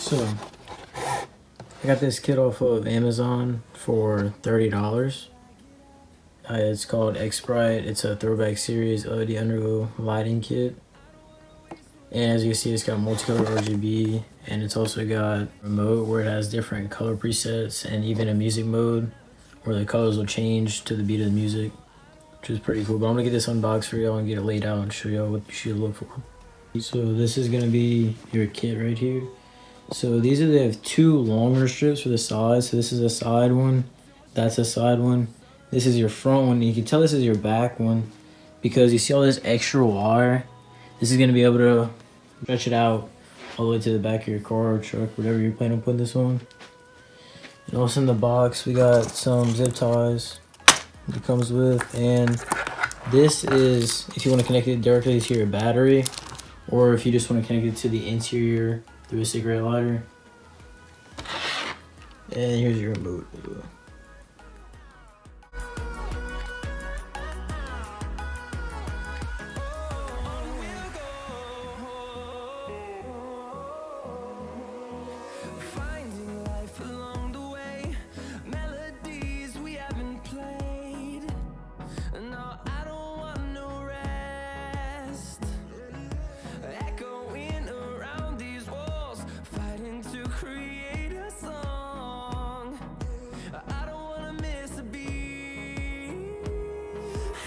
So, I got this kit off of Amazon for $30. It's called Xprite. It's a throwback series LED underglow lighting kit. And as you can see, it's got multicolor RGB, and it's also got a remote where it has different color presets and even a music mode where the colors will change to the beat of the music, which is pretty cool. But I'm gonna get this unboxed for y'all and get it laid out and show y'all what you should look for. So this is gonna be your kit right here. So they have two longer strips for the sides. So this is a side one, that's a side one. This is your front one. You can tell this is your back one because you see all this extra wire. This is gonna be able to stretch it out all the way to the back of your car or truck, whatever you're planning on putting this on. And also in the box, we got some zip ties it comes with, and this is if you want to connect it directly to your battery, or if you just want to connect it to the interior through a cigarette lighter. And here's your remote. Finding life along the way, melodies we haven't played. No, I don't want no rest. Echoing around these walls, fighting to create a song. I don't wanna miss a beat.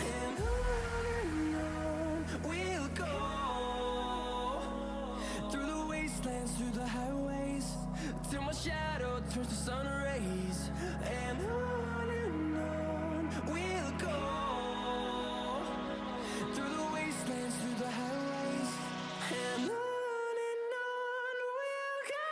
And on we'll go, through the wastelands, through the highways, till my shadow turns to sun rays. And on we'll go, through the wastelands, through the highways, and on we'll go.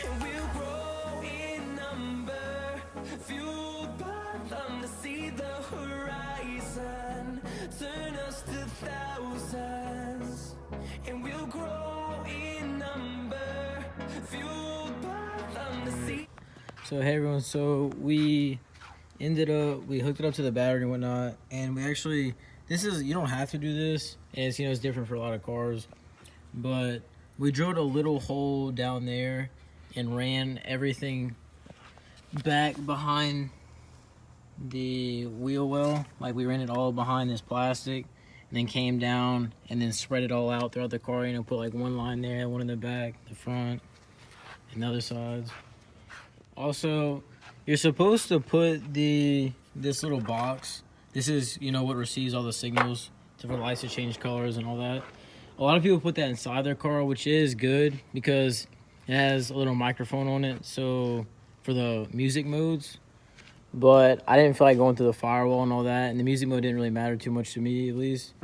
And we'll grow in number, fueled by them to see the horizon, turn us to thousands. And we'll grow in number, fueled by them to see. So hey everyone, so we hooked it up to the battery and whatnot, and we actually, you don't have to do this, and it's different for a lot of cars, but we drilled a little hole down there and ran everything back behind the wheel well. Like we ran it all behind this plastic and then came down and then spread it all out throughout the car, put like one line there, one in the back, the front, and the other sides. Also, you're supposed to put this little box. This is, what receives all the signals for the lights to change colors and all that. A lot of people put that inside their car, which is good because it has a little microphone on it, so for the music modes. But I didn't feel like going through the firewall and all that, and the music mode didn't really matter too much to me, at least.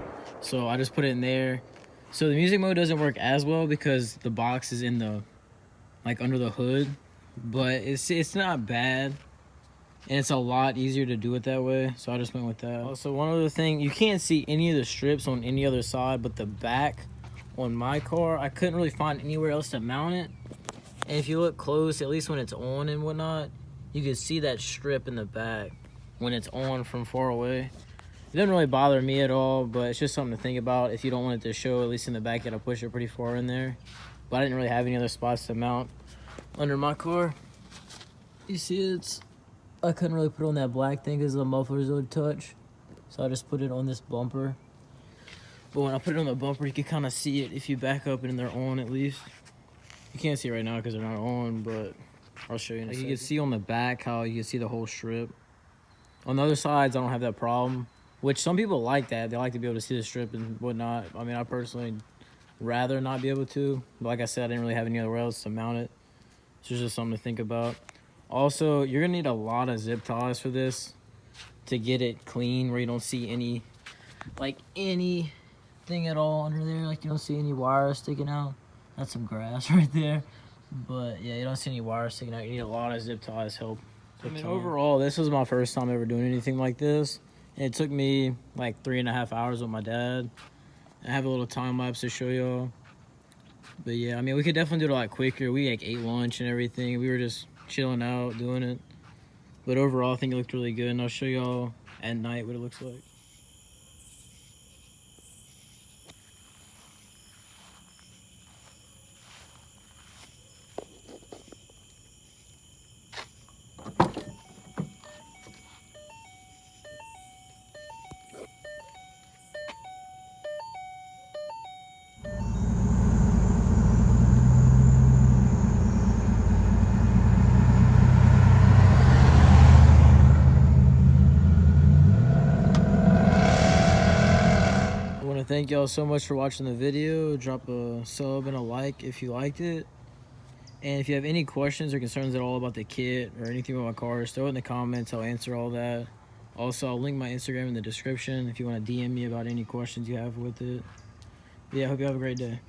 So I just put it in there. So the music mode doesn't work as well because the box is in the, under the hood. But it's not bad, and it's a lot easier to do it that way, so I just went with that. Also, one other thing, you can't see any of the strips on any other side, but the back on my car, I couldn't really find anywhere else to mount it. And if you look close, at least when it's on and whatnot, you can see that strip in the back when it's on from far away. It doesn't really bother me at all, but it's just something to think about. If you don't want it to show, at least in the back, you gotta push it pretty far in there. But I didn't really have any other spots to mount under my car. You see, I couldn't really put on that black thing because the mufflers would touch, so I just put it on this bumper. But when I put it on the bumper, you can kind of see it if you back up and they're on, at least. You can't see it right now because they're not on, but I'll show you in a second. You can see on the back how you can see the whole strip. On the other sides, I don't have that problem, which some people like that. They like to be able to see the strip and whatnot. I mean, I personally rather not be able to, but like I said, I didn't really have anywhere else to mount it. So it's just something to think about. Also, you're gonna need a lot of zip ties for this to get it clean, where you don't see anything at all under there. Like, you don't see any wires sticking out. That's some grass right there. But yeah, you don't see any wires sticking out. You need a lot of zip ties help. I mean, overall, this was my first time ever doing anything like this. It took me like 3.5 hours with my dad. I have a little time lapse to show y'all. But yeah, I mean, we could definitely do it a lot quicker. We like ate lunch and everything. We were just chilling out, doing it. But overall, I think it looked really good, and I'll show y'all at night what it looks like. I want to thank y'all so much for watching the video. Drop a sub and a like if you liked it. And if you have any questions or concerns at all about the kit or anything about my cars, throw it in the comments. I'll answer all that. Also, I'll link my Instagram in the description if you want to DM me about any questions you have with it. But yeah, I hope you have a great day.